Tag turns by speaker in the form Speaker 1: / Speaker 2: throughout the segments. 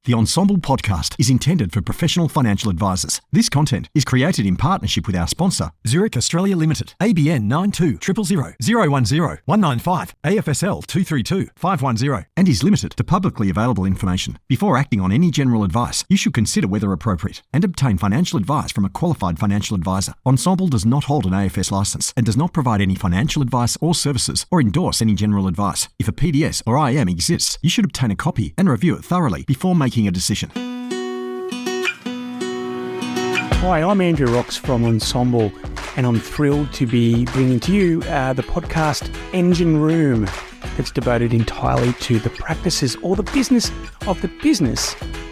Speaker 1: The Ensemble podcast is intended for professional financial advisors. This content is created in partnership with our sponsor, Zurich Australia Limited, ABN 92 000 010 195 AFSL 232 510, and is limited to publicly available information. Before acting on any general advice, you should consider whether appropriate and obtain financial advice from a qualified financial advisor. Ensemble does not hold an AFS license and does not provide any financial advice or services or endorse any general advice. If a PDS or IM exists, you should obtain a copy and review it thoroughly before making a decision.
Speaker 2: Hi, I'm Andrew Rocks from Ensemble, and I'm thrilled to be bringing to you the podcast Engine Room that's devoted entirely to the practices or the business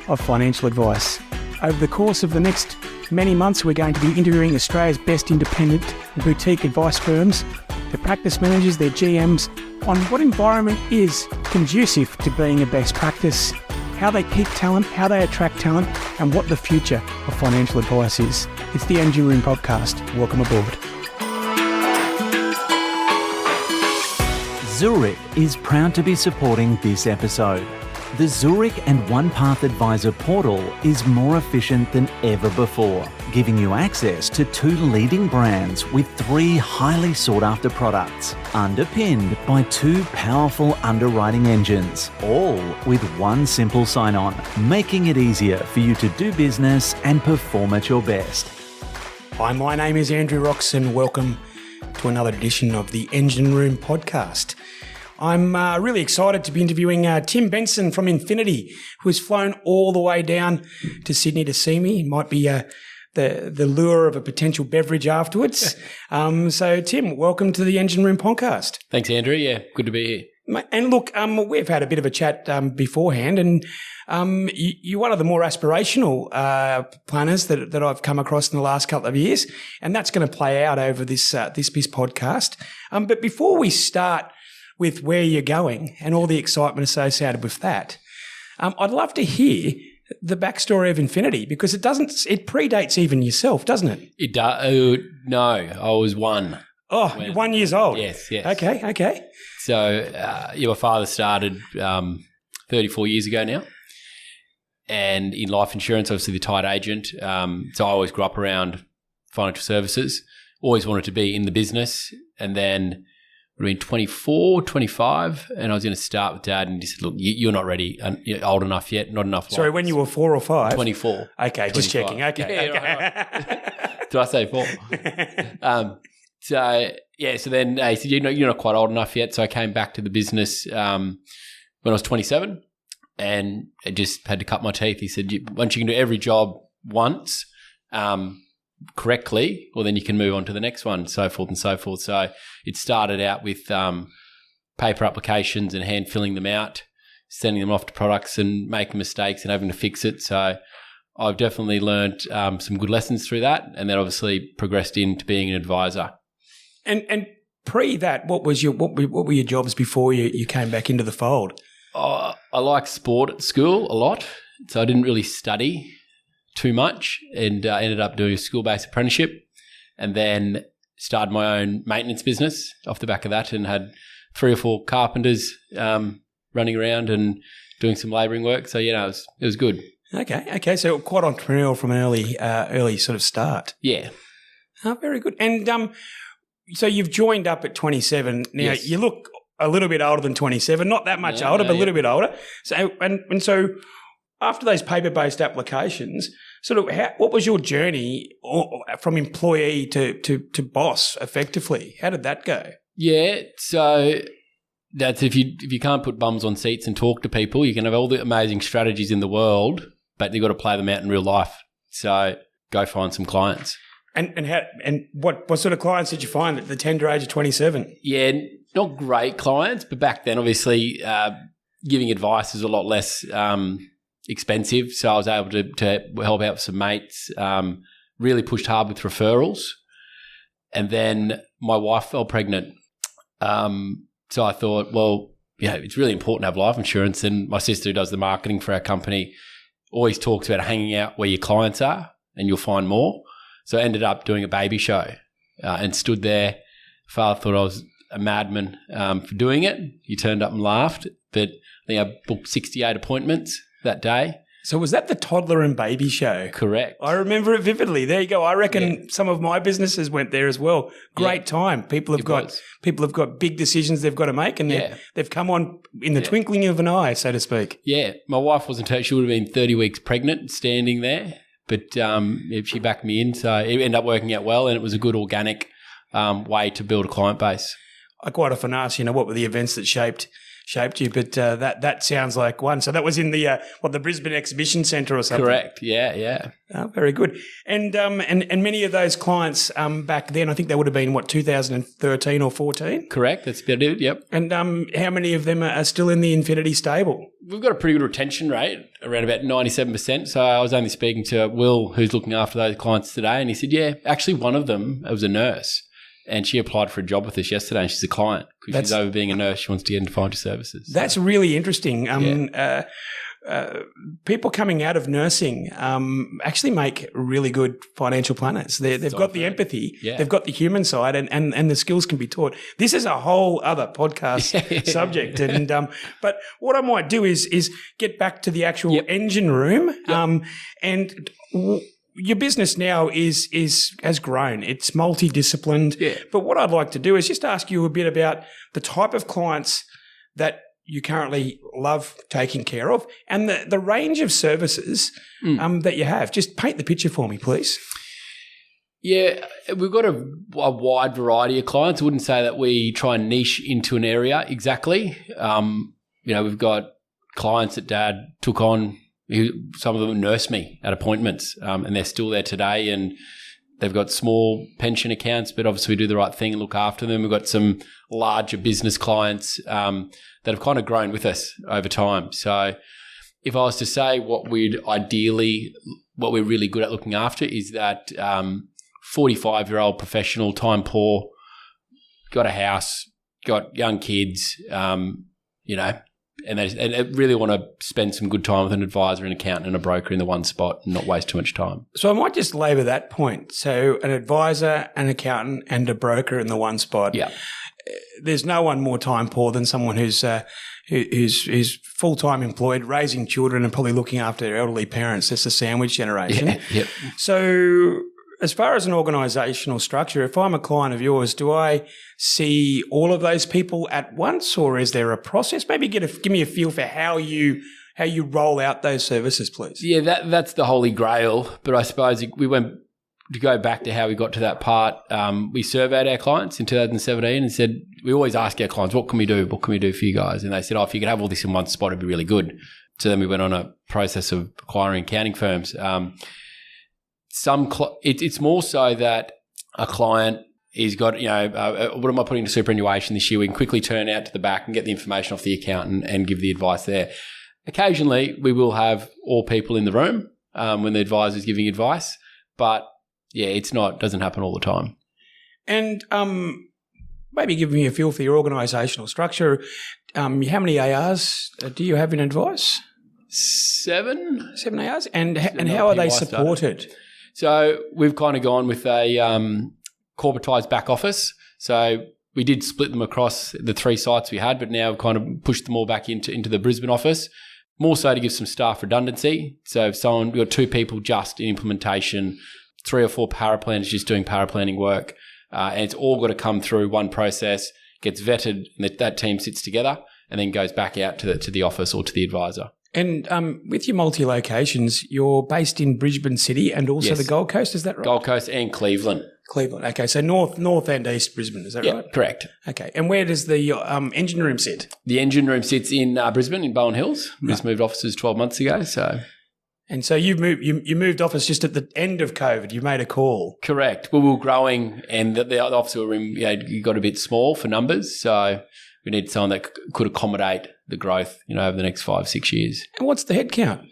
Speaker 2: of financial advice. Over the course of the next many months, we're going to be interviewing Australia's best independent and boutique advice firms, their practice managers, their GMs, on what environment is conducive to being a best practice, how they keep talent, how they attract talent, and what the future of financial advice is. It's the Engine Room podcast. Welcome aboard.
Speaker 3: Zurich is proud to be supporting this episode. The Zurich and OnePath Advisor portal is more efficient than ever before, giving you access to 2 leading brands with 3 highly sought-after products, underpinned by 2 powerful underwriting engines, all with 1 simple sign-on, making it easier for you to do business and perform at your best.
Speaker 2: Hi, my name is Andrew Rocks, and welcome to another edition of the Engine Room podcast. I'm really excited to be interviewing Tim Benson from Infinity, who has flown all the way down to Sydney to see me. It might be the lure of a potential beverage afterwards. So, Tim, welcome to the Engine Room podcast.
Speaker 4: Thanks, Andrew. Yeah, good to be here.
Speaker 2: And look, we've had a bit of a chat beforehand, and you're one of the more aspirational planners that I've come across in the last couple of years, and that's going to play out over this podcast. But before we start with where you're going and all the excitement associated with that, I'd love to hear the backstory of Infinity, because it predates even yourself, doesn't it?
Speaker 4: It does. No, I was 1.
Speaker 2: Oh, you're 1 year old.
Speaker 4: Yes.
Speaker 2: Okay.
Speaker 4: So, my father started 34 years ago now, and in life insurance, obviously the tied agent. So I always grew up around financial services, always wanted to be in the business, and then would have been 24, 25, and I was going to start with Dad, and he said, look, you're not ready, you're old enough yet, not enough.
Speaker 2: Sorry, when you were 4 or 5?
Speaker 4: 24.
Speaker 2: Okay,
Speaker 4: 25.
Speaker 2: just checking. Okay.
Speaker 4: Right. Did I say 4? So then he said, you're not quite old enough yet. So I came back to the business when I was 27, and I just had to cut my teeth. He said, once you can do every job once, correctly, well, then you can move on to the next one, so forth and so forth. So it started out with paper applications and hand filling them out, sending them off to products and making mistakes and having to fix it. So I've definitely learned some good lessons through that, and then obviously progressed into being an advisor.
Speaker 2: And pre that, what were your jobs before you came back into the fold?
Speaker 4: I liked sport at school a lot, so I didn't really study too much, and ended up doing a school-based apprenticeship, and then started my own maintenance business off the back of that, and had 3 or 4 carpenters running around and doing some labouring work. So, it was good.
Speaker 2: Okay. So quite entrepreneurial from an early sort of start.
Speaker 4: Yeah.
Speaker 2: Oh, very good. And so you've joined up at 27. Now,
Speaker 4: Yes.
Speaker 2: You look a little bit older than 27, not that much older, but a little bit older. So and so after those paper-based applications, sort of what was your journey from employee to boss effectively? How did that go?
Speaker 4: Yeah, so that's if you can't put bums on seats and talk to people, you can have all the amazing strategies in the world, but you've got to play them out in real life. So go find some clients.
Speaker 2: And what sort of clients did you find at the tender age of 27?
Speaker 4: Yeah, not great clients, but back then obviously giving advice is a lot less expensive. So I was able to help out with some mates, really pushed hard with referrals. And then my wife fell pregnant. So I thought, well, it's really important to have life insurance. And my sister, who does the marketing for our company, always talks about hanging out where your clients are and you'll find more. So I ended up doing a baby show and stood there. Father thought I was a madman for doing it. He turned up and laughed. But I think I booked 68 appointments that day.
Speaker 2: So was that the toddler and baby show?
Speaker 4: Correct.
Speaker 2: I remember it vividly. There you go. I reckon some of my businesses went there as well. Great time. People have got big decisions they've got to make, and they've come on in the twinkling of an eye, so to speak.
Speaker 4: Yeah, my wife wasn't hurt. She would have been 30 weeks pregnant standing there, but she backed me in, so it ended up working out well, and it was a good organic way to build a client base.
Speaker 2: I quite often ask, what were the events that shaped you, but that sounds like one. So that was in the the Brisbane Exhibition Centre or something.
Speaker 4: Correct. Yeah.
Speaker 2: Oh, very good. And many of those clients back then, I think they would have been 2013 or 14.
Speaker 4: Correct. That's about it. Yep.
Speaker 2: And how many of them are still in the Infinity stable?
Speaker 4: We've got a pretty good retention rate, around about 97%. So I was only speaking to Will, who's looking after those clients today, and he said, yeah, actually one of them, it was a nurse. And she applied for a job with us yesterday, and she's a client because she's over being a nurse. She wants to get into financial services. So.
Speaker 2: That's really interesting. People coming out of nursing actually make really good financial planners. They've got the empathy, they've got the human side, and the skills can be taught. This is a whole other podcast subject. But what I might do is get back to the actual engine room and. Your business now has grown. It's multidisciplined. Yeah. But what I'd like to do is just ask you a bit about the type of clients that you currently love taking care of and the range of services that you have. Just paint the picture for me, please.
Speaker 4: Yeah, we've got a wide variety of clients. I wouldn't say that we try and niche into an area exactly. We've got clients that Dad took on. Some of them nurse me at appointments, and they're still there today, and they've got small pension accounts, but obviously we do the right thing and look after them. We've got some larger business clients that have kind of grown with us over time. So if I was to say what we're really good at looking after is that 45-year-old professional, time poor, got a house, got young kids, and they really want to spend some good time with an advisor, an accountant and a broker in the one spot and not waste too much time.
Speaker 2: So I might just labour that point. So an advisor, an accountant and a broker in the one spot.
Speaker 4: Yeah.
Speaker 2: There's no one more time poor than someone who's full-time employed, raising children and probably looking after their elderly parents. That's the sandwich generation.
Speaker 4: Yeah. Yep.
Speaker 2: So as far as an organisational structure, if I'm a client of yours, do I see all of those people at once, or is there a process? Maybe give me a feel for how you roll out those services, please.
Speaker 4: Yeah, that's the holy grail. But I suppose we went to go back to how we got to that part. We surveyed our clients in 2017 and said, we always ask our clients, what can we do? What can we do for you guys? And they said, if you could have all this in one spot, it'd be really good. So then we went on a process of acquiring accounting firms. It's more so that a client is got, what am I putting to superannuation this year? We can quickly turn out to the back and get the information off the accountant and give the advice there. Occasionally, we will have all people in the room when the advisor is giving advice, but doesn't happen all the time. And
Speaker 2: maybe give me a feel for your organisational structure. How many ARs do you have in advice?
Speaker 4: 7.
Speaker 2: 7 ARs, and how are they supported?
Speaker 4: So we've kind of gone with a corporatised back office. So we did split them across the 3 sites we had, but now we've kind of pushed them all back into the Brisbane office, more so to give some staff redundancy. So if we've got 2 people just in implementation, 3 or 4 paraplanners just doing paraplanning work, and it's all got to come through one process, gets vetted, and that team sits together and then goes back out to the office or to the advisor.
Speaker 2: And with your multi-locations, you're based in Brisbane City and also the Gold Coast, is that right?
Speaker 4: Gold Coast and Cleveland.
Speaker 2: Okay. So north and east Brisbane, is that right?
Speaker 4: Yeah, correct.
Speaker 2: Okay. And where does the engine room sit?
Speaker 4: The engine room sits in Brisbane, in Bowen Hills. We just moved offices 12 months ago, so...
Speaker 2: And so you moved office just at the end of COVID. You made a call.
Speaker 4: Correct. Well, we were growing and the office we were in got a bit small for numbers, so we needed someone that could accommodate the growth, over the next 5-6 years.
Speaker 2: And what's the headcount?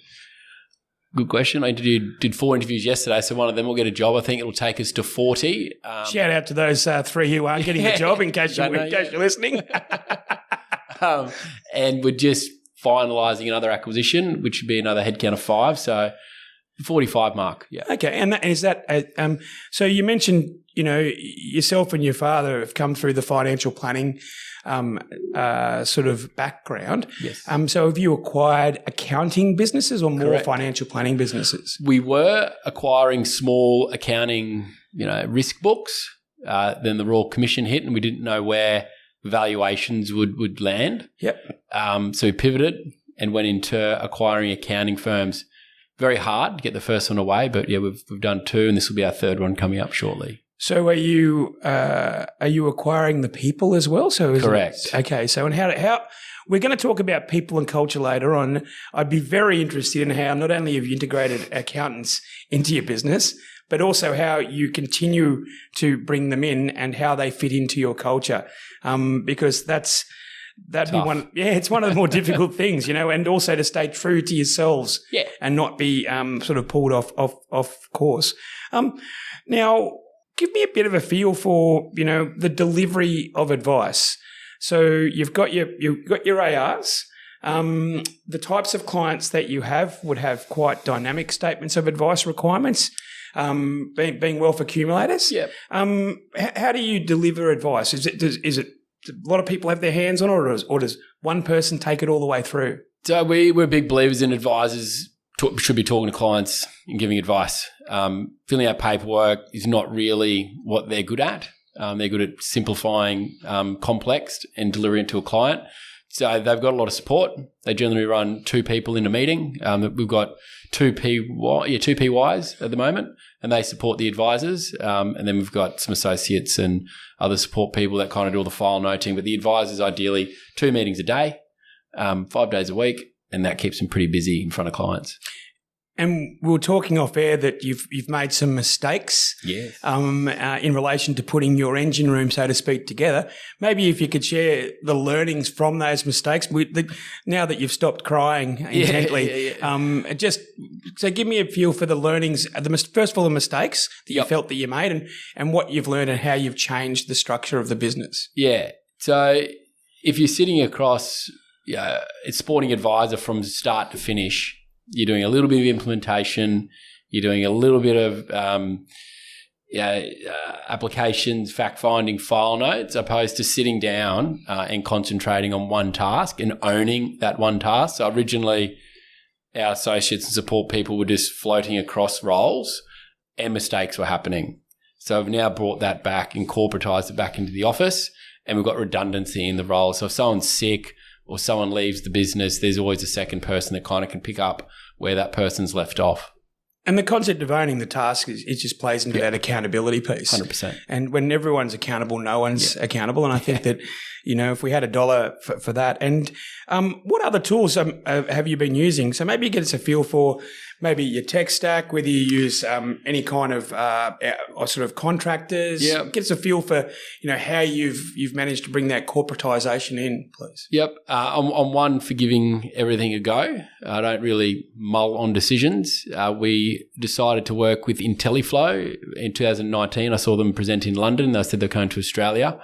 Speaker 4: Good question. I did 4 interviews yesterday, so one of them will get a job. I think it'll take us to 40.
Speaker 2: Shout out to those 3 who aren't getting a job in case you're listening.
Speaker 4: And we're just finalising another acquisition, which would be another headcount of 5. So 45 mark, yeah.
Speaker 2: Okay, and is that so you mentioned, yourself and your father have come through the financial planning sort of background.
Speaker 4: Yes.
Speaker 2: So have you acquired accounting businesses or more
Speaker 4: Correct.
Speaker 2: financial planning businesses?
Speaker 4: We were acquiring small accounting, risk books. Then the Royal Commission hit and we didn't know where valuations would land.
Speaker 2: Yep.
Speaker 4: So we pivoted and went into acquiring accounting firms. Very hard to get the first one away, but yeah, we've done 2 and this will be our 3rd one coming up shortly.
Speaker 2: So are you acquiring the people as well? So
Speaker 4: Correct.
Speaker 2: Okay. So and how we're going to talk about people and culture later on. I'd be very interested in how not only have you integrated accountants into your business, but also how you continue to bring them in and how they fit into your culture. Because that'd
Speaker 4: Tough.
Speaker 2: be one. Yeah, it's one of the more difficult things, and also to stay true to yourselves.
Speaker 4: Yeah.
Speaker 2: And not be sort of pulled off course. Now, give me a bit of a feel for the delivery of advice. So you've got your ARs. The types of clients that you have would have quite dynamic statements of advice requirements. Being wealth accumulators.
Speaker 4: Yep.
Speaker 2: How do you deliver advice? Is it a lot of people have their hands on it, or does one person take it all the way through?
Speaker 4: So we're big believers in advisors should be talking to clients and giving advice. Filling out paperwork is not really what they're good at. They're good at simplifying complex and delivering it to a client. So they've got a lot of support. They generally run 2 people in a meeting. We've got 2 PYs at the moment, and they support the advisors. And then we've got some associates and other support people that kind of do all the file noting. But the advisors, ideally, 2 meetings a day, 5 days a week, and that keeps them pretty busy in front of clients.
Speaker 2: And we were talking off air that you've made some mistakes.
Speaker 4: Yes.
Speaker 2: In relation to putting your engine room, so to speak, together. Maybe if you could share the learnings from those mistakes. Now that you've stopped crying intently, just so give me a feel for the learnings. First of all, the mistakes that you felt that you made, and what you've learned and how you've changed the structure of the business.
Speaker 4: Yeah. So if you're sitting across, a sporting advisor from start to finish. You're doing a little bit of implementation. You're doing a little bit of applications, fact-finding, file notes, opposed to sitting down and concentrating on one task and owning that one task. So originally, our associates and support people were just floating across roles and mistakes were happening. So we've now brought that back and corporatized it back into the office, and we've got redundancy in the role. So if someone's sick or someone leaves the business, there's always a second person that kind of can pick up where that person's left off.
Speaker 2: And the concept of owning the task it just plays into that accountability piece.
Speaker 4: 100%.
Speaker 2: And when everyone's accountable, no one's accountable. And I think that, if we had $1 for that. And what other tools have you been using? So maybe get us a feel for maybe your tech stack, whether you use any kind of sort of contractors.
Speaker 4: Yeah.
Speaker 2: Get us a feel for, how you've managed to bring that corporatization in, please.
Speaker 4: Yep. I'm one for giving everything a go. I don't really mull on decisions. We decided to work with IntelliFlow in 2019. I saw them present in London. They said they're going to Australia.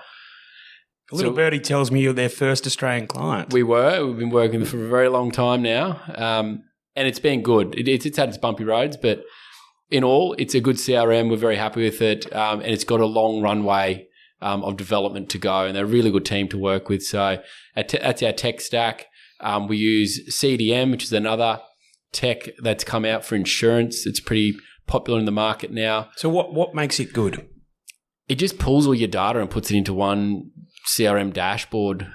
Speaker 2: A little birdie tells me you're their first Australian client.
Speaker 4: We've been working for a very long time now. And it's been good. It's had its bumpy roads, but in all, it's a good CRM. We're very happy with it. And it's got a long runway of development to go. And they're a really good team to work with. So that's our tech stack. We use CDM, which is another tech that's come out for insurance. It's pretty popular in the market now.
Speaker 2: So what makes it good?
Speaker 4: It just pulls all your data and puts it into one CRM dashboard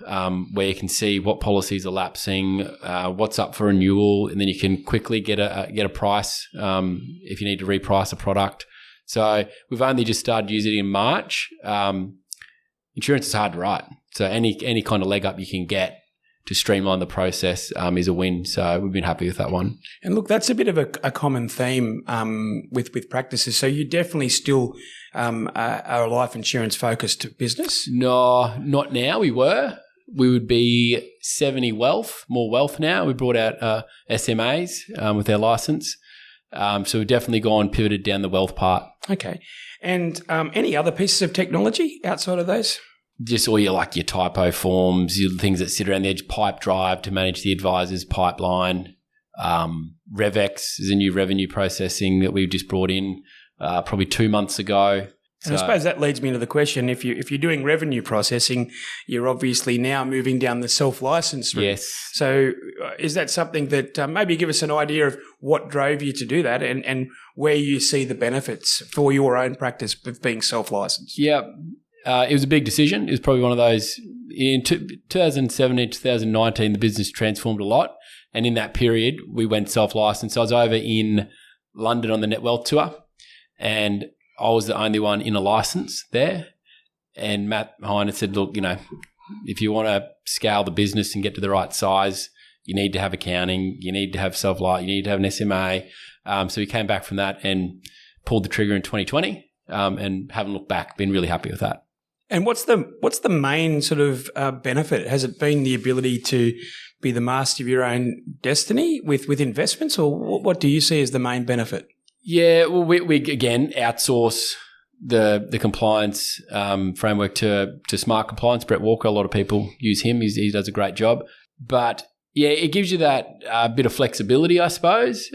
Speaker 4: where you can see what policies are lapsing, what's up for renewal, and then you can quickly get a price if you need to reprice a product. So we've only just started using it in March. Insurance is hard to write, so any kind of leg up you can get to streamline the process is a win. So we've been happy with that one.
Speaker 2: And look, that's a bit of a common theme with practices. So you definitely still are a life insurance focused business?
Speaker 4: No, not now. We would be 70 more wealth now. We brought out SMAs with our license. So we've definitely pivoted down the wealth part.
Speaker 2: Okay. And any other pieces of technology outside of those?
Speaker 4: Just all your typo forms, your things that sit around the edge, Pipe Drive to manage the advisor's pipeline, RevX is a new revenue processing that we've just brought in probably 2 months ago.
Speaker 2: And I suppose that leads me to the question: if you're doing revenue processing, you're obviously now moving down the self-license route.
Speaker 4: Yes.
Speaker 2: So, is that something that maybe give us an idea of what drove you to do that, and where you see the benefits for your own practice of being self-licensed?
Speaker 4: Yeah, it was a big decision. It was probably one of those in 2017, 2019. The business transformed a lot, and in that period, we went self-licensed. I was over in London on the Net Wealth tour, and I was the only one in a license there. And Matt Hine said, look, if you want to scale the business and get to the right size, you need to have accounting, you need to have self-license, you need to have an SMA. So we came back from that and pulled the trigger in 2020 and haven't looked back, been really happy with that.
Speaker 2: And what's the main sort of benefit? Has it been the ability to be the master of your own destiny with investments, or what do you see as the main benefit?
Speaker 4: Yeah, well, we again outsource the compliance framework to Smart Compliance. Brett Walker, a lot of people use him. He does a great job. But yeah, it gives you that bit of flexibility, I suppose,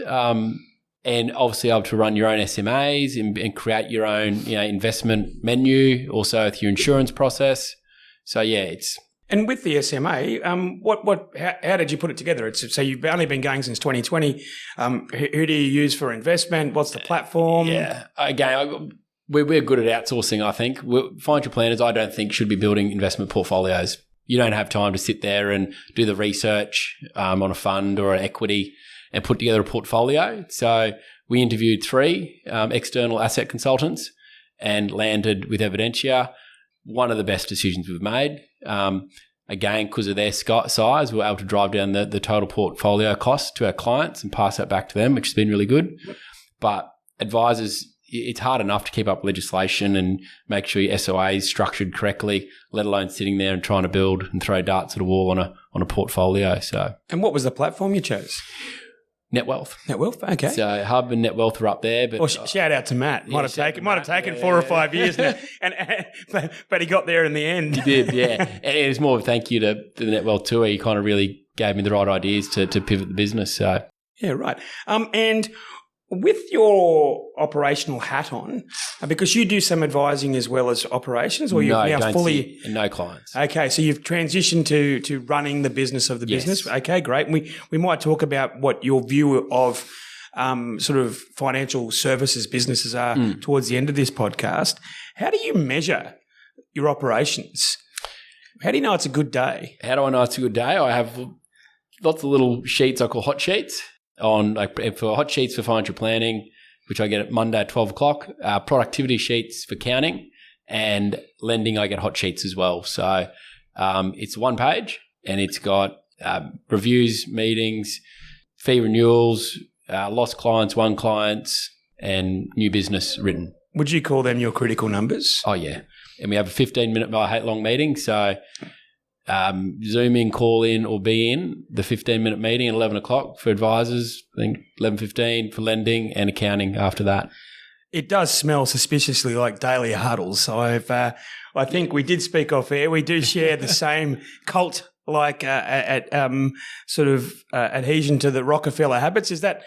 Speaker 4: and obviously able to run your own SMAs and create your own investment menu, also with your insurance process. So yeah, it's.
Speaker 2: And with the SMA, how did you put it together? So you've only been going since 2020. Who do you use for investment? What's the platform?
Speaker 4: Yeah, again, we're good at outsourcing, I think. Financial planners, I don't think, should be building investment portfolios. You don't have time to sit there and do the research on a fund or an equity and put together a portfolio. So we interviewed 3 external asset consultants and landed with Evidentia. One of the best decisions we've made. Again, because of their size, we were able to drive down the total portfolio cost to our clients and pass that back to them, which has been really good. But advisors, it's hard enough to keep up legislation and make sure your SOA is structured correctly, let alone sitting there and trying to build and throw darts at a wall on a portfolio. So,
Speaker 2: and what was the platform you chose?
Speaker 4: Net Wealth.
Speaker 2: Net Wealth, okay.
Speaker 4: So Hub and Net Wealth are up there. But
Speaker 2: shout out to Matt. Might have taken 4 or 5 years now, but he got there in the end.
Speaker 4: He did, yeah. And it was more of a thank you to the Net Wealth tour. He kind of really gave me the right ideas to pivot the business. So
Speaker 2: yeah, right. And with your operational hat on, because you do some advising as well as operations, or you've now fully
Speaker 4: no clients.
Speaker 2: Okay, so you've transitioned to running the business of the business. Okay, great. And we might talk about what your view of sort of financial services businesses are towards the end of this podcast. How do you measure your operations? How do you know it's a good day?
Speaker 4: How do I know it's a good day? I have lots of little sheets I call hot sheets. For hot sheets for financial planning, which I get at Monday at 12 o'clock, productivity sheets for counting, and lending I get hot sheets as well. So it's 1 page and it's got reviews, meetings, fee renewals, lost clients, won clients, and new business written.
Speaker 2: Would you call them your critical numbers?
Speaker 4: Oh, yeah. And we have a 15-minute, I hate long meeting, so Zoom in, call in, or be in the 15-minute meeting at 11 o'clock for advisors, I think 11:15 for lending, and accounting after that.
Speaker 2: It does smell suspiciously like daily huddles. I think we did speak off air. We do share the same cult sort of adhesion to the Rockefeller habits. Is that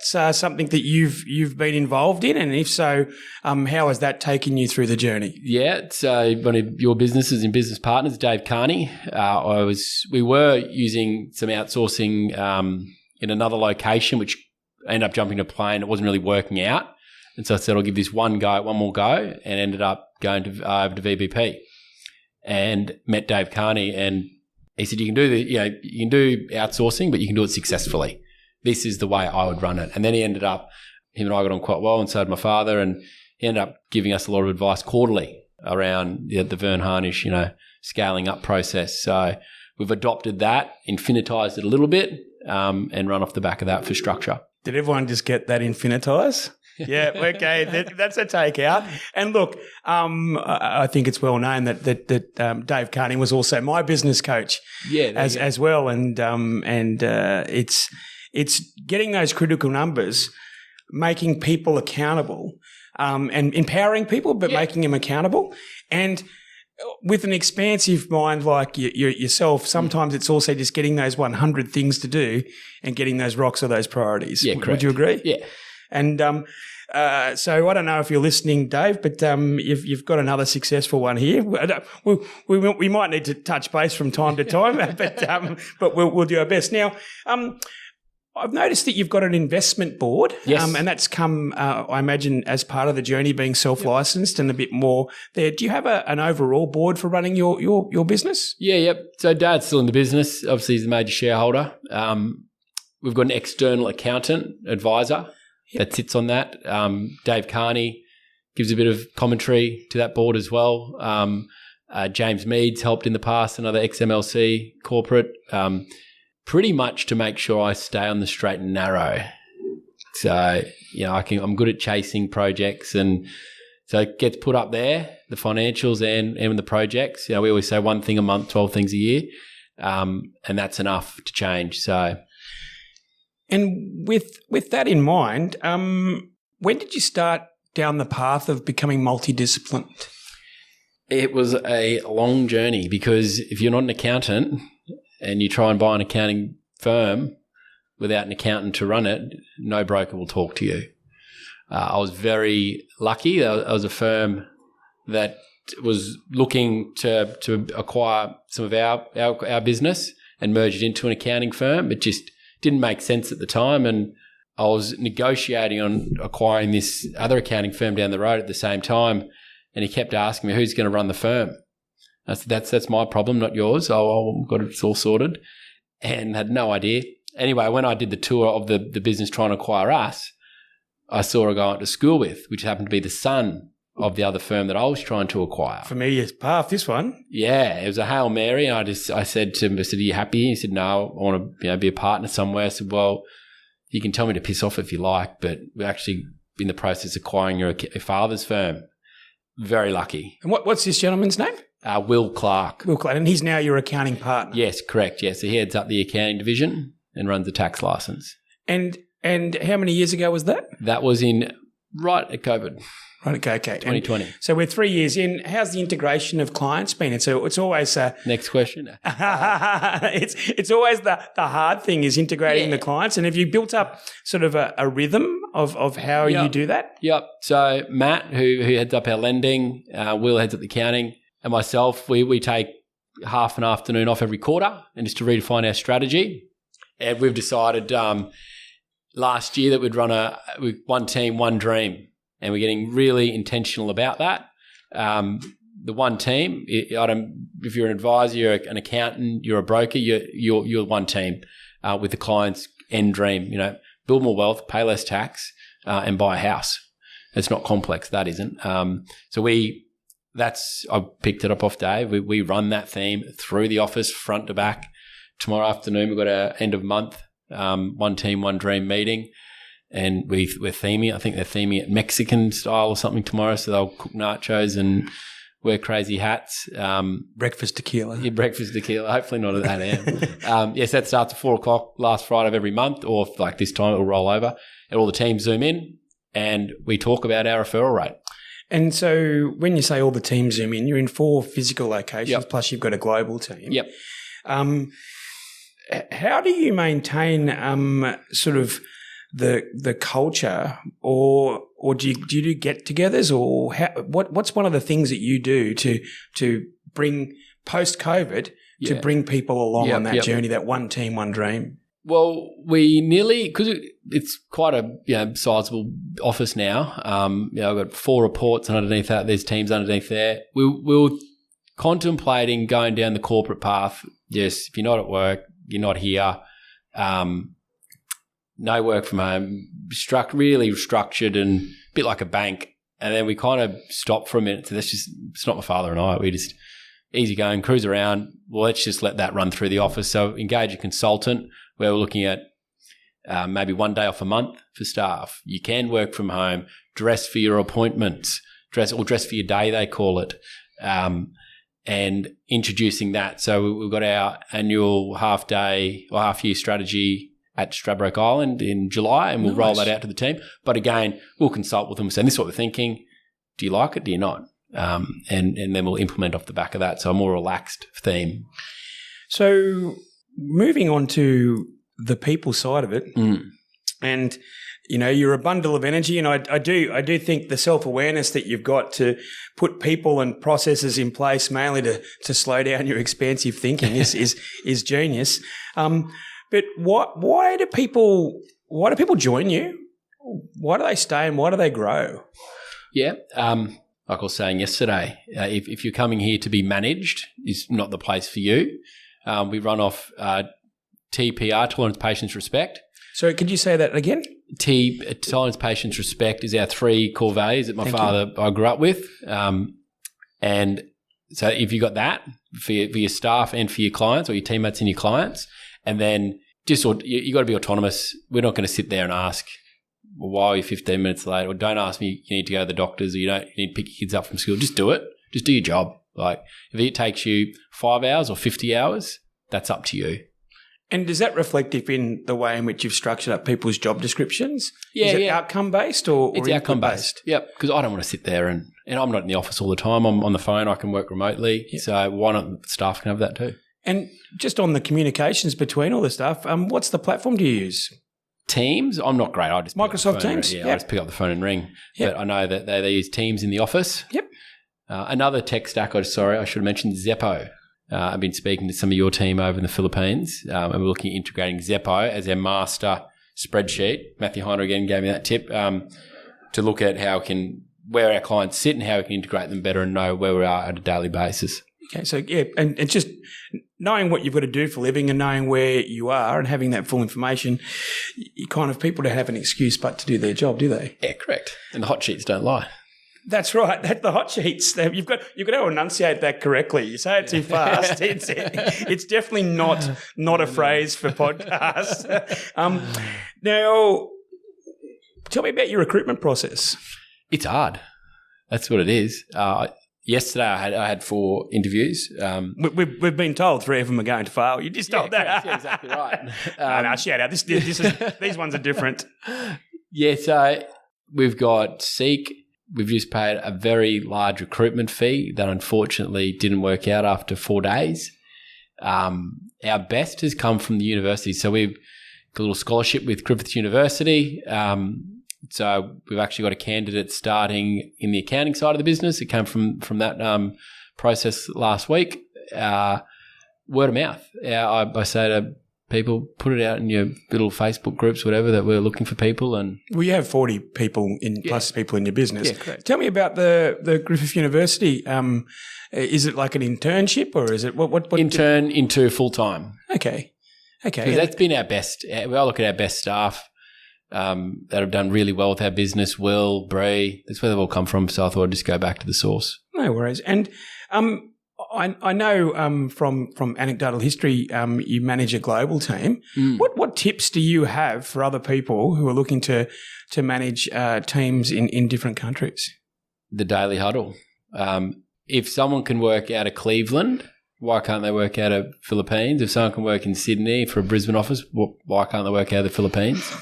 Speaker 2: something that you've been involved in, and if so, how has that taken you through the journey?
Speaker 4: Yeah, so one of your businesses in Business Partners, Dave Carney. We were using some outsourcing in another location, which ended up jumping a plane. It wasn't really working out, and so I said I'll give this one more go, and ended up going over to VBP, and met Dave Carney and. He said, you can do outsourcing, but you can do it successfully. This is the way I would run it. And then him and I got on quite well, and so did my father, and he ended up giving us a lot of advice quarterly around the Vern Harnish, scaling up process. So we've adopted that, infinitized it a little bit, and run off the back of that for structure.
Speaker 2: Did everyone just get that infinitize? Yeah, okay, that's a takeout. And look, I think it's well known that Dave Carney was also my business coach, as well. And it's getting those critical numbers, making people accountable, and empowering people, but making them accountable. And with an expansive mind like yourself, sometimes it's also just getting those 100 things to do and getting those rocks or those priorities.
Speaker 4: Yeah, correct.
Speaker 2: Would you agree?
Speaker 4: Yeah.
Speaker 2: And so I don't know if you're listening, Dave, but you've got another successful one here. We might need to touch base from time to time, but we'll do our best. Now, I've noticed that you've got an investment board,
Speaker 4: yes.
Speaker 2: And that's come, I imagine, as part of the journey being self-licensed and a bit more there. Do you have an overall board for running your business?
Speaker 4: Yeah, yep. So Dad's still in the business. Obviously, he's the major shareholder. We've got an external accountant advisor that sits on that. Dave Carney gives a bit of commentary to that board as well. James Mead's helped in the past, another ex-MLC corporate. Pretty much to make sure I stay on the straight and narrow. So, I'm good at chasing projects, and so it gets put up there, the financials and the projects. We always say one thing a month, 12 things a year, and that's enough to change. So,
Speaker 2: and with that in mind, when did you start down the path of becoming multidisciplined?
Speaker 4: It was a long journey, because if you're not an accountant and you try and buy an accounting firm without an accountant to run it, no broker will talk to you. I was very lucky. There was a firm that was looking to acquire some of our business and merge it into an accounting firm. It just didn't make sense at the time, and I was negotiating on acquiring this other accounting firm down the road at the same time, and he kept asking me, who's going to run the firm? I said, that's my problem, not yours. I've got it all sorted, and had no idea. Anyway, when I did the tour of the business trying to acquire us, I saw a guy I went to school with, which happened to be the son of the other firm that I was trying to acquire.
Speaker 2: Familiar path, this one.
Speaker 4: Yeah, it was a Hail Mary. And I said to him, are you happy? He said, no, I want to be a partner somewhere. I said, well, you can tell me to piss off if you like, but we're actually in the process of acquiring your father's firm. Very lucky.
Speaker 2: And what's this gentleman's name?
Speaker 4: Will Clark.
Speaker 2: Will Clark, and he's now your accounting partner.
Speaker 4: Yes, correct. Yes, so he heads up the accounting division and runs the tax license.
Speaker 2: And how many years ago was that?
Speaker 4: That was right at COVID.
Speaker 2: Right, okay.
Speaker 4: 2020.
Speaker 2: And so we're 3 years in. How's the integration of clients been? It's always
Speaker 4: next question.
Speaker 2: It's always the hard thing is integrating the clients. And have you built up sort of a rhythm of how you do that?
Speaker 4: Yep. So Matt, who heads up our lending, Will heads up the accounting, and myself, we take half an afternoon off every quarter and just to redefine our strategy. And we've decided last year that we'd run one team, one dream. And we're getting really intentional about that. The one team, if you're an advisor, you're an accountant, you're a broker, you're one team with the client's end dream. Build more wealth, pay less tax, and buy a house. It's not complex, that isn't. I picked it up off Dave. We run that theme through the office, front to back. Tomorrow afternoon, we've got our end of month, one team, one dream meeting. And we're theming, I think they're theming it Mexican style or something tomorrow. So they'll cook nachos and wear crazy hats.
Speaker 2: Breakfast tequila.
Speaker 4: Yeah, breakfast tequila. Hopefully not at that end. Yes, that starts at 4:00 last Friday of every month, or like this time it'll roll over. And all the teams zoom in and we talk about our referral rate.
Speaker 2: And so when you say all the teams zoom in, you're in 4 physical locations, plus you've got a global team.
Speaker 4: Yep.
Speaker 2: How do you maintain sort of the culture, or do you do get-togethers, or what's one of the things that you do to bring post-COVID to bring people along on that journey, that one team, one dream?
Speaker 4: Well, we nearly, because it's quite a sizable office now. I've got 4 reports, and underneath that, there's teams underneath there. We were contemplating going down the corporate path. Yes, if you're not at work, you're not here. No work from home, really structured and a bit like a bank. And then we kind of stopped for a minute. So it's not my father and I. We just easy going, cruise around. Well, let's just let that run through the office. So engage a consultant where we're looking at maybe 1 day off a month for staff. You can work from home, dress for your appointments, dress for your day, they call it, and introducing that. So we've got our annual half-year strategy at Stradbroke Island in July, and we'll roll that out to the team. But again, we'll consult with them saying, this is what we're thinking. Do you like it? Do you not? and then we'll implement off the back of that. So a more relaxed theme.
Speaker 2: So moving on to the people side of it, and you're a bundle of energy, and I do think the self-awareness that you've got to put people and processes in place mainly to slow down your expansive thinking is genius. But why do people join you? Why do they stay and why do they grow?
Speaker 4: Yeah. Like I was saying yesterday, if you're coming here to be managed, is not the place for you. We run off TPR, Tolerance, Patience, Respect.
Speaker 2: So could you say that again?
Speaker 4: Tolerance, Patience, Respect is our 3 core values that I grew up with. And so if you got that for your staff and for your clients or your teammates and your clients, and then you got to be autonomous. We're not going to sit there and ask, well, why are you 15 minutes late? Or don't ask me, you need to go to the doctors, or you need to pick your kids up from school. Just do it. Just do your job. Like if it takes you 5 hours or 50 hours, that's up to you.
Speaker 2: And does that reflect in the way in which you've structured up people's job descriptions?
Speaker 4: Yeah,
Speaker 2: Is it outcome-based or
Speaker 4: it's outcome-based? Yep, because I don't want to sit there and I'm not in the office all the time. I'm on the phone. I can work remotely. Yep. So why not staff can have that too?
Speaker 2: And just on the communications between all the stuff, what's the platform do you use?
Speaker 4: Teams? I'm not great. I just
Speaker 2: Microsoft Teams?
Speaker 4: I just pick up the phone and ring. Yep. But I know that they use Teams in the office.
Speaker 2: Yep.
Speaker 4: Another tech stack, I should have mentioned Xeppo. I've been speaking to some of your team over in the Philippines, and we're looking at integrating Xeppo as our master spreadsheet. Matthew Heiner again gave me that tip to look at where our clients sit and how we can integrate them better and know where we are at a daily basis.
Speaker 2: Okay, so and it's just knowing what you've got to do for a living and knowing where you are and having that full information, people don't have an excuse but to do their job, do they?
Speaker 4: Yeah, correct. And the hot sheets don't lie.
Speaker 2: That's right. The hot sheets. You've got to enunciate that correctly. You say it too fast. It's definitely not a phrase for podcasts. Now, tell me about your recruitment process.
Speaker 4: It's hard. That's what it is. Yesterday, I had 4 interviews.
Speaker 2: We've been told 3 of them are going to fail. You just told that.
Speaker 4: Yeah, exactly right.
Speaker 2: No, shout out. These ones are different.
Speaker 4: Yeah, so we've got Seek. We've just paid a very large recruitment fee that unfortunately didn't work out after 4 days. Our best has come from the university. So we've got a little scholarship with Griffith University. So we've actually got a candidate starting in the accounting side of the business. It came from that process last week. Word of mouth. I say to people, put it out in your little Facebook groups, whatever, that we're looking for people. And
Speaker 2: well, you have 40 people plus people in your business.
Speaker 4: Yeah, correct.
Speaker 2: Tell me about the Griffith University. Is it like an internship or is it what
Speaker 4: intern into full time?
Speaker 2: Okay.
Speaker 4: Because that's been our best. We all look at our best staff that have done really well with our business. Will, Bree, that's where they've all come from. So I thought I'd just go back to the source.
Speaker 2: No worries. And I know from anecdotal history, you manage a global team. What tips do you have for other people who are looking to manage teams in different countries?
Speaker 4: The daily huddle. If someone can work out of Cleveland, why can't they work out of Philippines? If someone can work in Sydney for a Brisbane office, why can't they work out of the Philippines?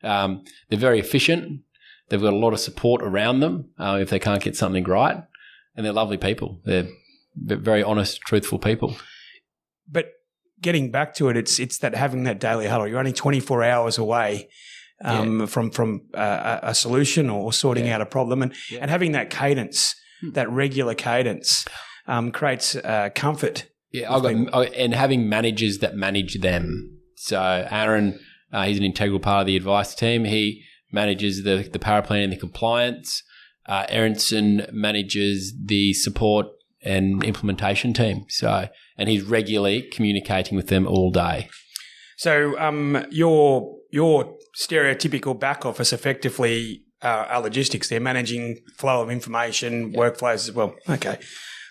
Speaker 4: They're very efficient. They've got a lot of support around them if they can't get something right. And they're lovely people. They're very honest, truthful people.
Speaker 2: But getting back to it, it's that having that daily huddle. You're only 24 hours away from a solution or sorting out a problem. And having that cadence, that regular cadence creates comfort.
Speaker 4: Yeah, and having managers that manage them. So Aaron, he's an integral part of the advice team. He manages the paraplanning and the compliance. Aronson manages the support and implementation team. So, and he's regularly communicating with them all day.
Speaker 2: So, your stereotypical back office effectively are logistics. They're managing flow of information, workflows as well. Okay,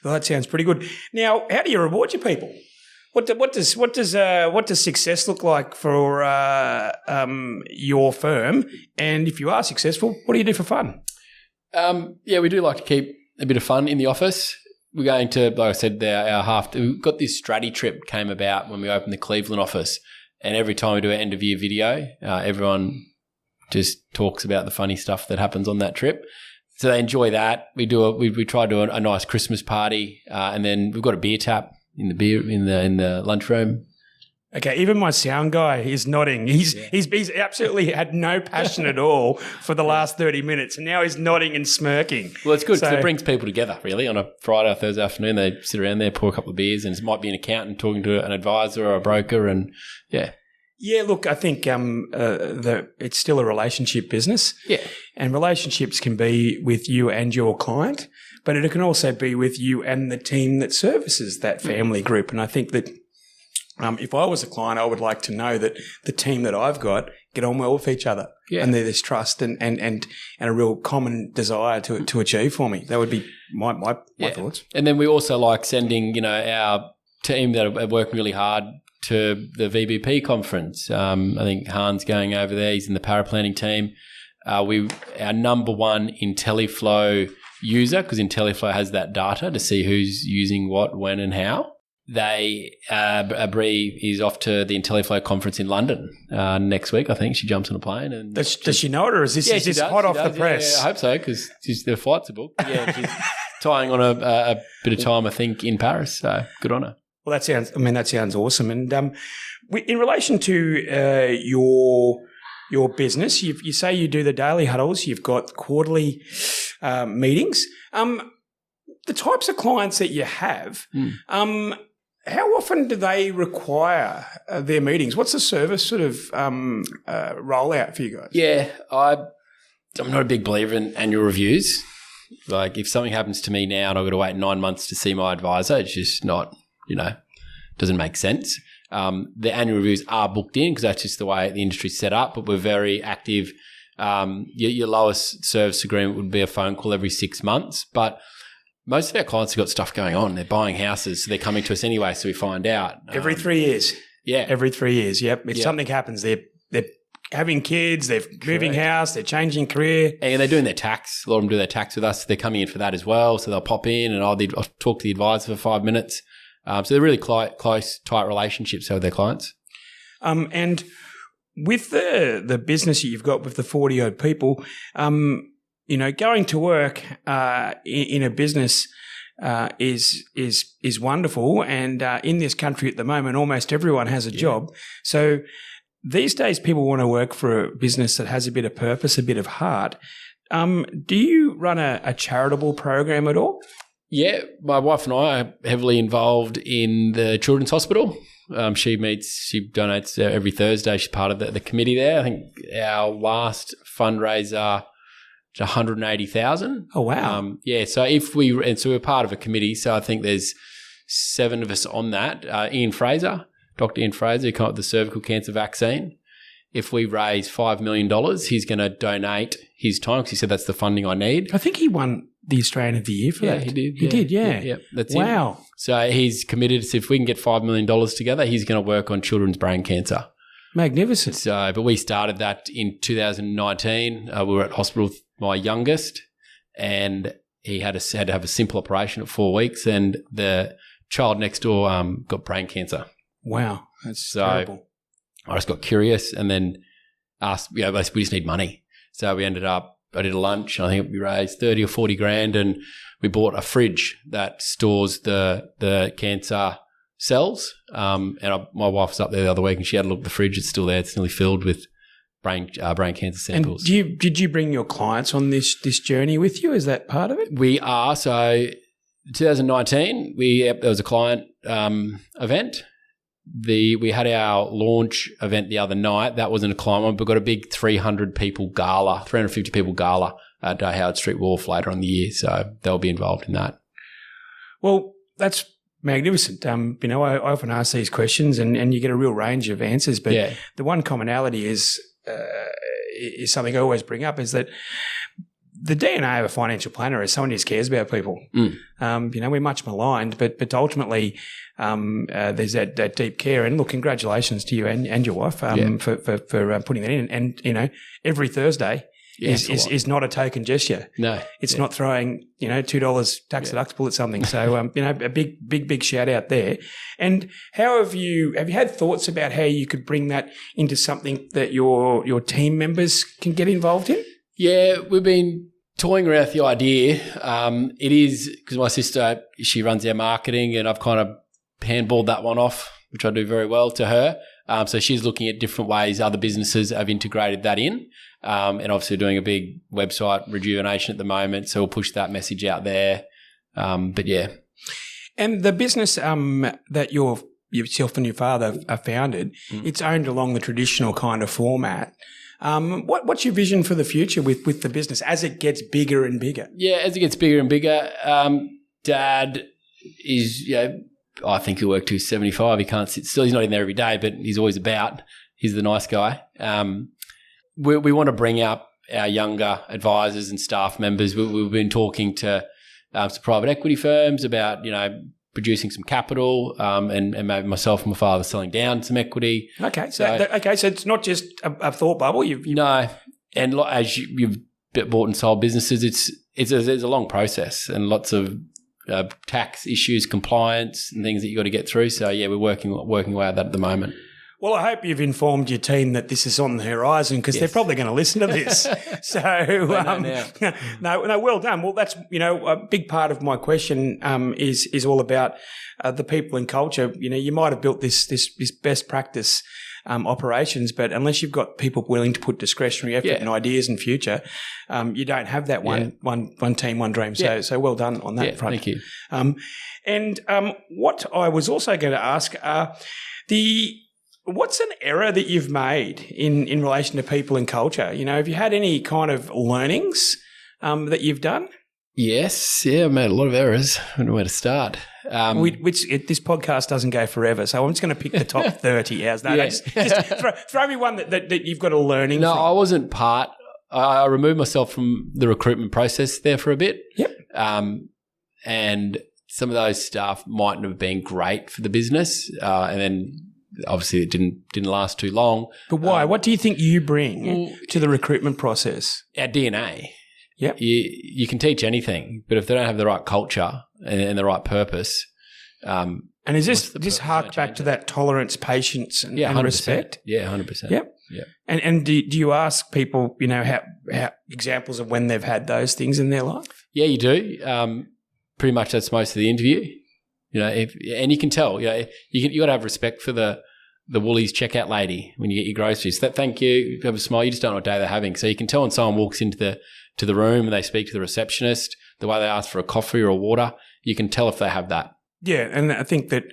Speaker 2: well that sounds pretty good. Now, how do you reward your people? What does success look like for your firm? And if you are successful, what do you do for fun?
Speaker 4: We do like to keep a bit of fun in the office. We're going to, like I said, we've got this strategy trip came about when we opened the Cleveland office, and every time we do an end of year video, everyone just talks about the funny stuff that happens on that trip. So they enjoy that. We try to do a nice Christmas party, and then we've got a beer tap in the lunchroom.
Speaker 2: Okay, even my sound guy is nodding. He's absolutely had no passion at all for the last 30 minutes, and now he's nodding and smirking.
Speaker 4: Well, it's good because it brings people together, really. On a Friday or Thursday afternoon, they sit around there, pour a couple of beers, and it might be an accountant talking to an advisor or a broker, and yeah.
Speaker 2: Yeah, look, I think it's still a relationship business.
Speaker 4: Yeah.
Speaker 2: And relationships can be with you and your client, but it can also be with you and the team that services that family group. And I think that if I was a client, I would like to know that the team that I've got get on well with each other. Yeah. And there's trust and a real common desire to achieve for me. That would be my thoughts. And
Speaker 4: then we also like sending, our team that are working really hard to the VBP conference. I think Han's going over there. He's in the paraplanning team. Our number one IntelliFlow user, because IntelliFlow has that data to see who's using what, when, and how. Bree is off to the IntelliFlow conference in London next week. I think she jumps on a plane. And
Speaker 2: does she know it, or is this hot off the press?
Speaker 4: Yeah, I hope so, because the flights are booked. Yeah, she's tying on a bit of time, I think, in Paris. So good on her.
Speaker 2: Well, that sounds awesome. And in relation to your business, you say you do the daily huddles. You've got quarterly meetings. The types of clients that you have, how often do they require their meetings? What's the service sort of rollout for you guys?
Speaker 4: Yeah, I'm not a big believer in annual reviews. Like if something happens to me now and I've got to wait 9 months to see my advisor, it's just not, doesn't make sense. The annual reviews are booked in because that's just the way the industry's set up, but we're very active. Your lowest service agreement would be a phone call every 6 months, but most of our clients have got stuff going on. They're buying houses, so they're coming to us anyway, so we find out.
Speaker 2: Every 3 years.
Speaker 4: Yeah.
Speaker 2: Every 3 years, yep. If something happens, they're having kids, they're moving house, they're changing career.
Speaker 4: And they're doing their tax. A lot of them do their tax with us. They're coming in for that as well, so they'll pop in and I'll talk to the advisor for 5 minutes. So they're really close, tight relationships with their clients.
Speaker 2: And with the business that you've got with the 40-odd people, going to work in a business is wonderful. And in this country at the moment, almost everyone has a job. So these days, people want to work for a business that has a bit of purpose, a bit of heart. Do you run a charitable program at all?
Speaker 4: Yeah, my wife and I are heavily involved in the Children's Hospital. She donates every Thursday. She's part of the committee there. I think our last fundraiser was 180,000.
Speaker 2: Oh wow!
Speaker 4: So we're part of a committee. So I think there's 7 of us on that. Dr. Ian Fraser, who came up with the cervical cancer vaccine. If we raise $5 million, he's going to donate his time because he said that's the funding I need.
Speaker 2: I think he won the Australian of the Year for that.
Speaker 4: He did.
Speaker 2: He did, yeah.
Speaker 4: Yeah, that's
Speaker 2: wow.
Speaker 4: Him. So he's committed. So if we can get $5 million together, he's going to work on children's brain cancer.
Speaker 2: Magnificent.
Speaker 4: So, but we started that in 2019. We were at hospital with my youngest, and he had to have a simple operation at 4 weeks, and the child next door got brain cancer.
Speaker 2: Wow, that's terrible.
Speaker 4: I just got curious and then asked, we just need money. So we ended up, I did a lunch. I think we raised 30 or 40 grand, and we bought a fridge that stores the cancer cells. And my wife was up there the other week and she had a look at the fridge. It's still there. It's nearly filled with brain cancer samples.
Speaker 2: And did you bring your clients on this journey with you? Is that part of it?
Speaker 4: We are. So 2019, there was a client event. We had our launch event the other night. That wasn't a client one, but got a big 350 people gala at Howard Street Wharf later on in the year. So they'll be involved in that. Well,
Speaker 2: that's magnificent. I often ask these questions and you get a real range of answers, but the one commonality is something I always bring up is that the DNA of a financial planner is someone who just cares about people. We're much maligned, but ultimately there's that deep care. And look, congratulations to you and your wife for putting that in. And every Thursday is not a token gesture.
Speaker 4: No,
Speaker 2: it's not throwing $2 tax deductible at something. So a big shout out there. And how have you had thoughts about how you could bring that into something that your team members can get involved in?
Speaker 4: Yeah, we've been Toying around with the idea. It is because my sister, she runs our marketing, and I've kind of handballed that one off, which I do very well, to her. So she's looking at different ways other businesses have integrated that in, and obviously doing a big website rejuvenation at the moment. So we'll push that message out there. But yeah.
Speaker 2: And the business that yourself and your father founded, it's owned along the traditional kind of format. What's your vision for the future with the business as it gets bigger and bigger? Yeah,
Speaker 4: as it gets bigger and bigger, Dad is, I think he'll work till he's 75. He can't sit still. He's not in there every day, but he's always about. He's the nice guy. We want to bring up our younger advisors and staff members. We've been talking to some private equity firms about, producing some capital, and maybe myself and my father selling down some equity.
Speaker 2: Okay, so it's not just a thought bubble.
Speaker 4: No, and as you've bought and sold businesses, there's a long process and lots of tax issues, compliance, and things that you got to get through. So yeah, we're working away at that at the moment.
Speaker 2: Well, I hope you've informed your team that this is on the horizon, because they're probably going to listen to this. So, no, well done. Well, that's, a big part of my question is all about the people and culture. You might have built this best practice operations, but unless you've got people willing to put discretionary effort and ideas in future, you don't have that one team, one dream. So well done on that front.
Speaker 4: Thank you.
Speaker 2: And what I was also going to ask what's an error that you've made in relation to people and culture? Have you had any kind of learnings that you've done?
Speaker 4: Yes. Yeah, I've made a lot of errors. I don't know where to start.
Speaker 2: This podcast doesn't go forever, so I'm just going to pick the top 30 hours. Just throw me one that you've got a learning from.
Speaker 4: I wasn't part. I removed myself from the recruitment process there for a bit.
Speaker 2: Yep.
Speaker 4: And some of those staff mightn't have been great for the business, and then obviously it didn't last too long.
Speaker 2: But why? What do you think you bring to the recruitment process?
Speaker 4: Our DNA.
Speaker 2: Yep.
Speaker 4: You can teach anything, but if they don't have the right culture and the right purpose.
Speaker 2: And is this hark back to that tolerance, patience, and respect?
Speaker 4: Yeah, 100%.
Speaker 2: Yep.
Speaker 4: Yeah.
Speaker 2: And do you ask people, how examples of when they've had those things in their life?
Speaker 4: Yeah, you do. Pretty much that's most of the interview. And you can tell. You got to have respect for the Woolies checkout lady when you get your groceries. Thank you. Have a smile. You just don't know what day they're having. So you can tell when someone walks into the room and they speak to the receptionist, the way they ask for a coffee or a water. You can tell if they have that. Yeah,
Speaker 2: and I think that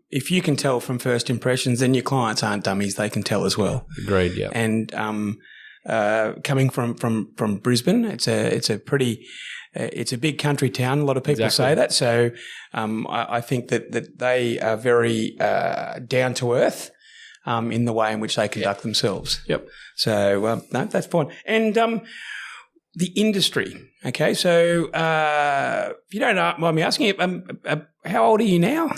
Speaker 2: if you can tell from first impressions, then your clients aren't dummies. They can tell as well.
Speaker 4: Agreed. Yeah.
Speaker 2: And coming from Brisbane, it's a pretty. It's a big country town. A lot of people say that. So I think that they are very down to earth in the way in which they conduct themselves.
Speaker 4: Yep.
Speaker 2: So no, that's fine. And the industry. Okay. So if you don't mind me asking, how old are you now?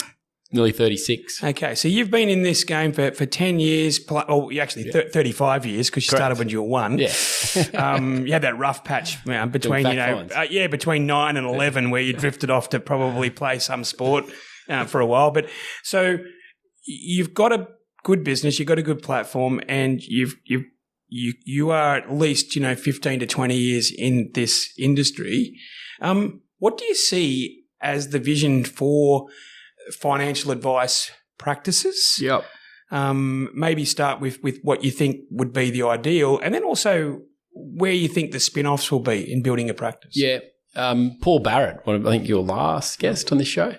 Speaker 4: Nearly 36.
Speaker 2: Okay, so you've been in this game for 10 years, you actually 35 years, because you started when you were 1.
Speaker 4: Yeah.
Speaker 2: You had that rough patch between, between 9 and 11 where you drifted off to probably play some sport for a while. But so you've got a good business, you've got a good platform, and you are at least, 15 to 20 years in this industry. What do you see as the vision for financial advice practices?
Speaker 4: Yep.
Speaker 2: Maybe start with what you think would be the ideal, and then also where you think the spin-offs will be in building a practice.
Speaker 4: Yeah. Paul Barrett, I think your last guest on this show,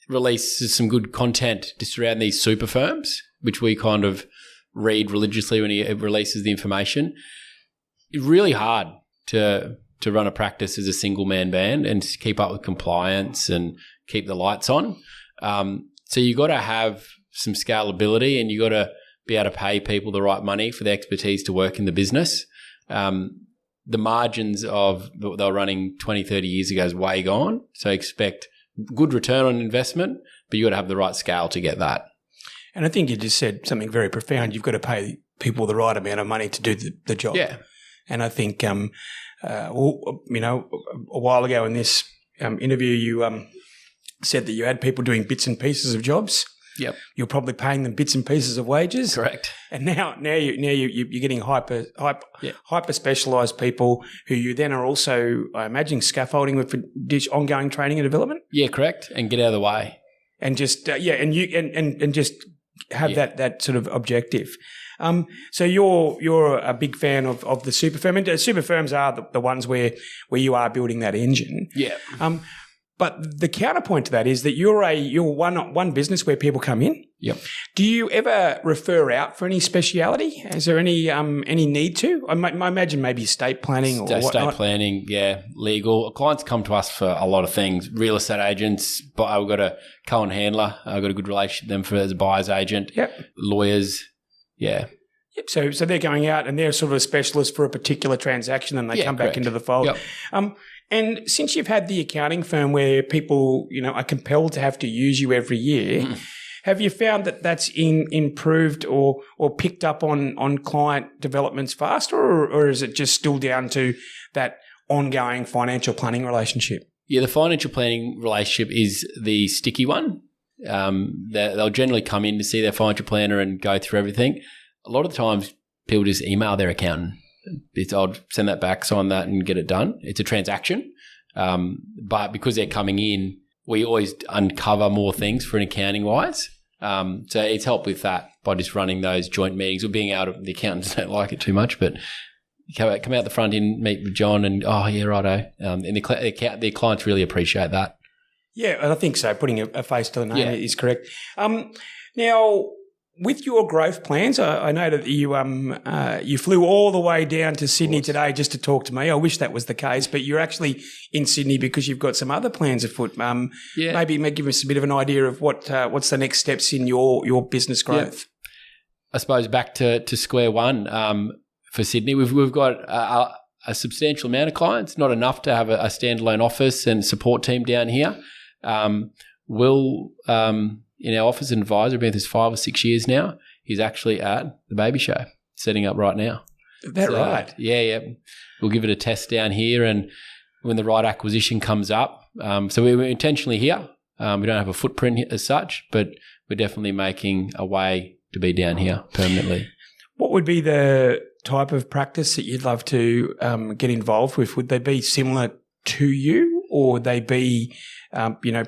Speaker 4: releases some good content just around these super firms, which we kind of read religiously when he releases the information. It's really hard to run a practice as a single-man band and to keep up with compliance and keep the lights on. So you got to have some scalability, and you got to be able to pay people the right money for the expertise to work in the business. The margins of they were running 20, 30 years ago is way gone. So expect good return on investment, but you got to have the right scale to get that.
Speaker 2: And I think you just said something very profound. You've got to pay people the right amount of money to do the job.
Speaker 4: Yeah.
Speaker 2: And I think, a while ago in this interview, you said that you had people doing bits and pieces of jobs.
Speaker 4: Yep.
Speaker 2: You're probably paying them bits and pieces of wages.
Speaker 4: Correct.
Speaker 2: And now you're getting hyper specialised people who you then are also, I imagine, scaffolding with ongoing training and development.
Speaker 4: Yeah, correct. And get out of the way.
Speaker 2: And just and just have that sort of objective. So you're a big fan of the super firm, and super firms are the ones where you are building that engine.
Speaker 4: Yeah.
Speaker 2: But the counterpoint to that is that you're one business where people come in.
Speaker 4: Yep.
Speaker 2: Do you ever refer out for any speciality? Is there any need to? I imagine maybe estate planning or whatnot.
Speaker 4: Estate planning, yeah, legal. Clients come to us for a lot of things. Real estate agents, but we've got a Cohen handler. I've got a good relationship with them as a buyer's agent.
Speaker 2: Yep.
Speaker 4: Lawyers, yeah.
Speaker 2: Yep. So they're going out and they're sort of a specialist for a particular transaction, and they come back into the fold.
Speaker 4: Yep.
Speaker 2: And since you've had the accounting firm where people, are compelled to have to use you every year, have you found that that's improved or picked up on client developments faster, or is it just still down to that ongoing financial planning relationship?
Speaker 4: Yeah, the financial planning relationship is the sticky one. They'll generally come in to see their financial planner and go through everything. A lot of the times people just email their accountant. I'll send that back, sign that, and get it done. It's a transaction. But because they're coming in, we always uncover more things for an accounting-wise. So it's helped with that by just running those joint meetings or being out of the accountants don't like it too much, but you come out the front end, meet with John, and righto. And the clients really appreciate that.
Speaker 2: Yeah, I think so. Putting a face to the name is correct. Now, with your growth plans, I know that you flew all the way down to Sydney today just to talk to me. I wish that was the case, but you're actually in Sydney because you've got some other plans afoot. Maybe give us a bit of an idea of what's the next steps in your business growth.
Speaker 4: Yeah. I suppose back to square one for Sydney. We've got a substantial amount of clients, not enough to have a standalone office and support team down here. In our office advisor, been with us 5 or 6 years now. He's actually at the baby show, setting up right now.
Speaker 2: Is that right?
Speaker 4: Yeah. We'll give it a test down here, and when the right acquisition comes up. So we're intentionally here. We don't have a footprint as such, but we're definitely making a way to be down here permanently.
Speaker 2: What would be the type of practice that you'd love to get involved with? Would they be similar to you, or would they be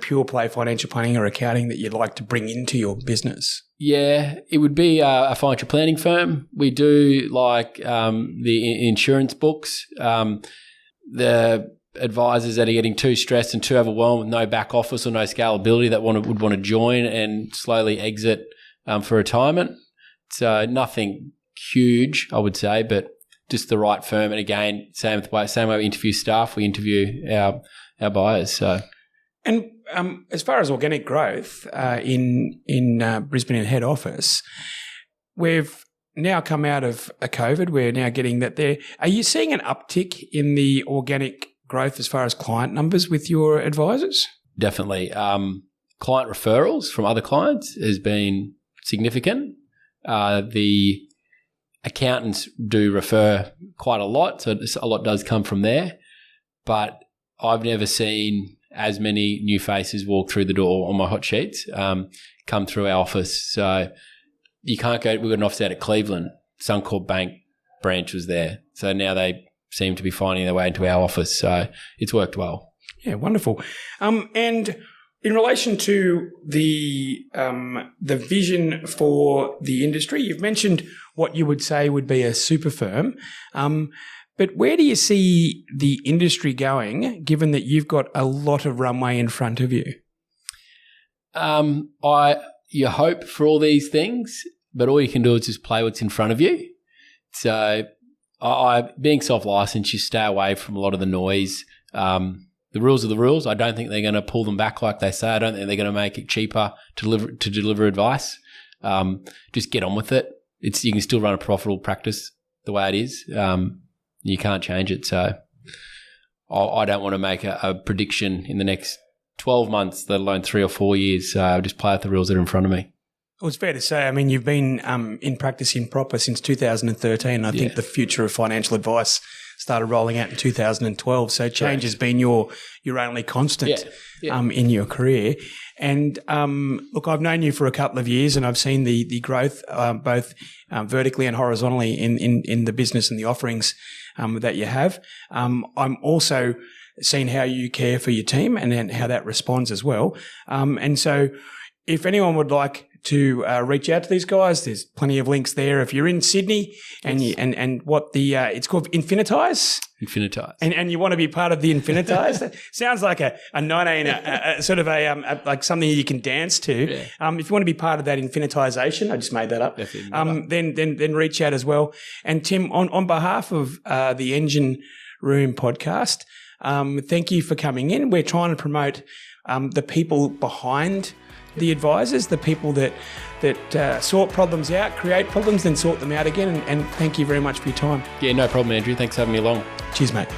Speaker 2: pure play financial planning or accounting that you'd like to bring into your business?
Speaker 4: Yeah, it would be a financial planning firm. We do like the insurance books. The advisors that are getting too stressed and too overwhelmed with no back office or no scalability that would want to join and slowly exit for retirement. So nothing huge, I would say, but just the right firm. And again, same way we interview staff, we interview our buyers. So.
Speaker 2: And as far as organic growth in Brisbane and head office, we've now come out of a COVID. We're now getting that there. Are you seeing an uptick in the organic growth as far as client numbers with your advisors?
Speaker 4: Definitely. Client referrals from other clients has been significant. The accountants do refer quite a lot, so a lot does come from there. But I've never seen as many new faces walk through the door on my hot sheets come through our office. So you can't go – we've got an office out at Cleveland. Suncorp Bank branch was there. So now they seem to be finding their way into our office. So it's worked well.
Speaker 2: Yeah, wonderful. And in relation to the vision for the industry, you've mentioned what you would say would be a super firm. But where do you see the industry going, given that you've got a lot of runway in front of you?
Speaker 4: You hope for all these things, but all you can do is just play what's in front of you. So being self-licensed, you stay away from a lot of the noise. The rules are the rules. I don't think they're going to pull them back like they say. I don't think they're going to make it cheaper to deliver advice. Just get on with it. You can still run a profitable practice the way it is. You can't change it. So I don't want to make a prediction in the next 12 months, let alone 3 or 4 years. So I'll just play with the rules that are in front of me.
Speaker 2: Well, it's fair to say, I mean, you've been in practice in proper since 2013. I think the future of financial advice started rolling out in 2012. So change has been your only constant in your career. And look, I've known you for a couple of years, and I've seen the growth both vertically and horizontally in the business and the offerings that you have. I'm also seeing how you care for your team and how that responds as well. And so if anyone would like to reach out to these guys, there's plenty of links there. If you're in Sydney and and what the it's called Infinitize. And you want to be part of the Infinitize. That sounds like a sort of a like something you can dance to. Yeah. If you want to be part of that Infinitization, I just made that up. Then reach out as well. And Tim, on behalf of the Engine Room podcast, thank you for coming in. We're trying to promote the people behind the advisors, the people that sort problems out, create problems, then sort them out again. And thank you very much for your time.
Speaker 4: Yeah, no problem, Andrew. Thanks for having me along.
Speaker 2: Cheers, mate.